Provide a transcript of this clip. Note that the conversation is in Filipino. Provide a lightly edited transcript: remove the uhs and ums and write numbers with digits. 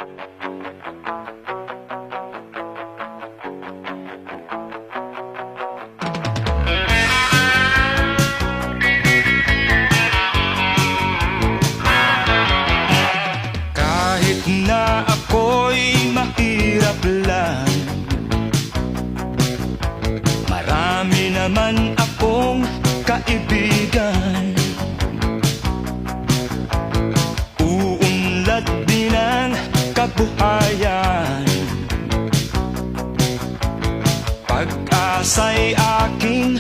Kahit na ako'y mahirap lang, marami naman akong kaibigan. Uunlad din ang kabuhayan, pag-asa'y aking